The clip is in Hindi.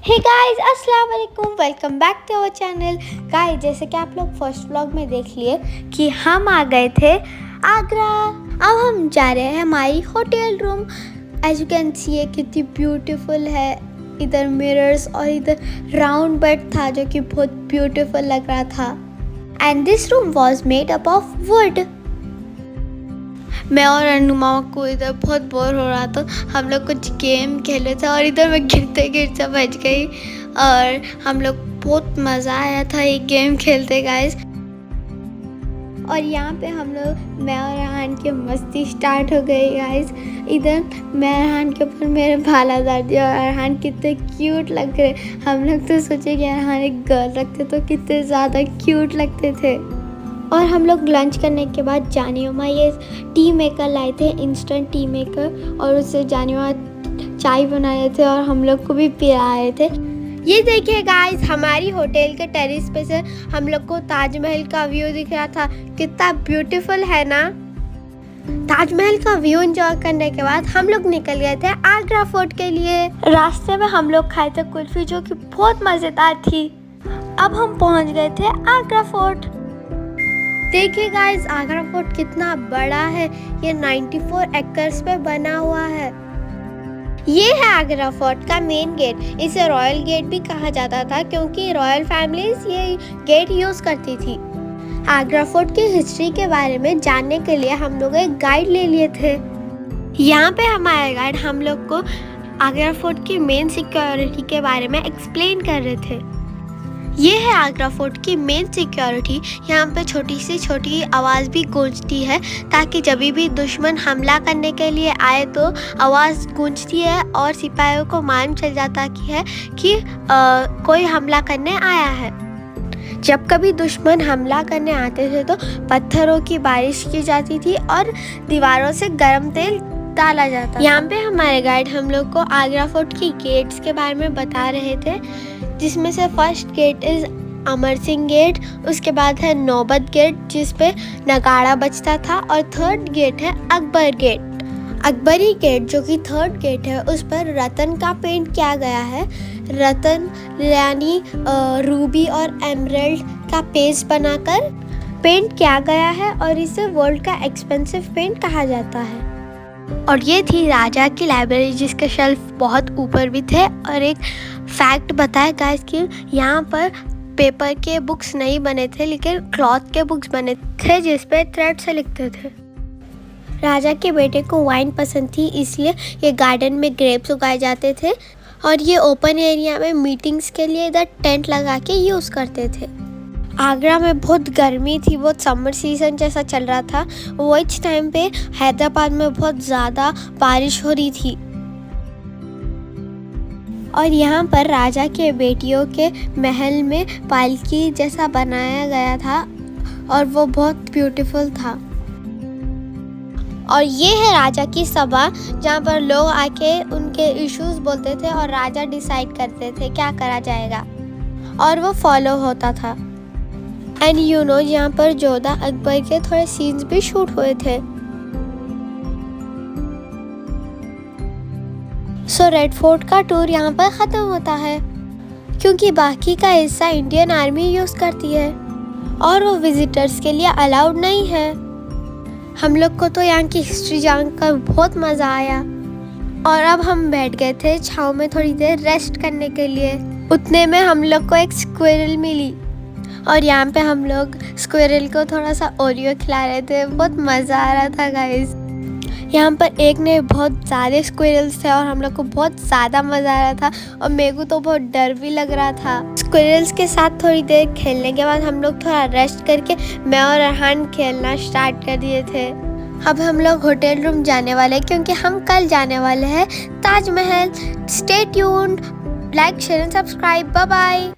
हे गाइस, अस्सलाम वालेकुम, welcome back to our channel. Guys, जैसे कि आप लोग फर्स्ट व्लॉग में देख लिए कि हम आ गए थे आगरा। अब हम जा रहे हैं हमारी hotel room. As you can see ये कितनी ब्यूटीफुल है। इधर मिरर्स और इधर राउंड बेड था जो कि बहुत ब्यूटीफुल लग रहा था। And this room was made up of would. मैं और अनुमा को इधर बहुत बोर हो रहा था। हम लोग कुछ गेम खेले थे और इधर मैं गिरते गिरते बच गई और हम लोग बहुत मज़ा आया था ये गेम खेलते गाइस। और यहाँ पे हम लोग मैं और अरहान की मस्ती स्टार्ट हो गई गाइस। इधर मैं अरहान के ऊपर मेरे भाला डाल दिया और अरहान कितने क्यूट लग रहे। हम लोग तो सोचे कि अरहान एक गर्ल रखते तो कितने ज़्यादा क्यूट लगते थे। और हम लोग लंच करने के बाद जानिमा ये टी मेकर लाए थे, इंस्टेंट टी मेकर, और उससे जानिमा चाय बनाए थे और हम लोग को भी पिलाए थे। ये देखिए गाइस, हमारी होटल के टेरेस पे से हम लोग को ताजमहल का व्यू दिख रहा था। कितना ब्यूटीफुल है ना। ताजमहल का व्यू एंजॉय करने के बाद हम लोग निकल गए थे आगरा फोर्ट के लिए। रास्ते में हम लोग खाए थे कुल्फी जो कि बहुत मज़ेदार थी। अब हम पहुंच गए थे आगरा फोर्ट। देखिए गाइस, आगरा फोर्ट कितना बड़ा है। ये 94 एकर्स पे बना हुआ है। ये है आगरा फोर्ट का मेन गेट। इसे रॉयल गेट भी कहा जाता था क्योंकि रॉयल फैमिलीज ये गेट यूज करती थी। आगरा फोर्ट की हिस्ट्री के बारे में जानने के लिए हम लोग एक गाइड ले लिए थे। यहाँ पे हमारे गाइड हम लोग को आगरा फोर्ट की मेन सिक्योरिटी के बारे में एक्सप्लेन कर रहे थे। ये है आगरा फोर्ट की मेन सिक्योरिटी। यहाँ पे छोटी से छोटी आवाज़ भी गूंजती है ताकि जब भी दुश्मन हमला करने के लिए आए तो आवाज़ गूंजती है और सिपाहियों को मालूम चल जाता है कि कोई हमला करने आया है। जब कभी दुश्मन हमला करने आते थे तो पत्थरों की बारिश की जाती थी और दीवारों से गर्म तेल डाला जाता। यहाँ पे हमारे गाइड हम लोग को आगरा फोर्ट की गेट्स के बारे में बता रहे थे, जिसमें से first gate is Amar Singh gate, उसके बाद है नौबत गेट जिस पे नगाड़ा बजता था, और थर्ड गेट है अकबर गेट। अकबरी गेट जो कि थर्ड गेट है उस पर रतन का पेंट किया गया है। रतन यानी रूबी और एमरल्ड का पेस्ट बनाकर पेंट किया गया है और इसे वर्ल्ड का एक्सपेंसिव पेंट कहा जाता है। और ये थी राजा की लाइब्रेरी जिसके शेल्फ बहुत ऊपर भी थे। और एक फैक्ट बताया गाइस कि यहाँ पर पेपर के बुक्स नहीं बने थे लेकिन क्लॉथ के बुक्स बने थे जिस पे थ्रेड से लिखते थे। राजा के बेटे को वाइन पसंद थी इसलिए ये गार्डन में ग्रेप्स उगाए जाते थे और ये ओपन एरिया में मीटिंग्स के लिए इधर टेंट लगा के यूज़ करते थे। आगरा में बहुत गर्मी थी, बहुत समर सीजन जैसा चल रहा था। वो इस टाइम पे हैदराबाद में बहुत ज़्यादा बारिश हो रही थी। और यहाँ पर राजा के बेटियों के महल में पालकी जैसा बनाया गया था और वो बहुत ब्यूटीफुल था। और ये है राजा की सभा जहाँ पर लोग आके उनके इश्यूज बोलते थे और राजा डिसाइड करते थे क्या करा जाएगा और वो फॉलो होता था। एंड यहाँ पर जोधा अकबर के थोड़े सीन्स भी शूट हुए थे। सो रेड फोर्ट का टूर यहाँ पर ख़त्म होता है क्योंकि बाकी का हिस्सा इंडियन आर्मी यूज़ करती है और वो विजिटर्स के लिए अलाउड नहीं है। हम लोग को तो यहाँ की हिस्ट्री जानकर बहुत मज़ा आया और अब हम बैठ गए थे छाँव में थोड़ी देर रेस्ट करने के लिए। उतने में हम लोग को एक स्क्विरल मिली और यहाँ पे हम लोग स्क्विरल को थोड़ा सा ओरियो खिला रहे थे। बहुत मज़ा आ रहा था गाइस। यहाँ पर एक ने बहुत ज़्यादा स्क्विरल्स थे और हम लोग को बहुत ज़्यादा मज़ा आ रहा था और मेरे को तो बहुत डर भी लग रहा था। स्क्विरल्स के साथ थोड़ी देर खेलने के बाद हम लोग थोड़ा रेस्ट करके मैं और अरहान खेलना स्टार्ट कर दिए थे। अब हम लोग होटल रूम जाने वाले हैं क्योंकि हम कल जाने वाले हैं Taj Mahal. Stay tuned, like share and subscribe. Bye bye.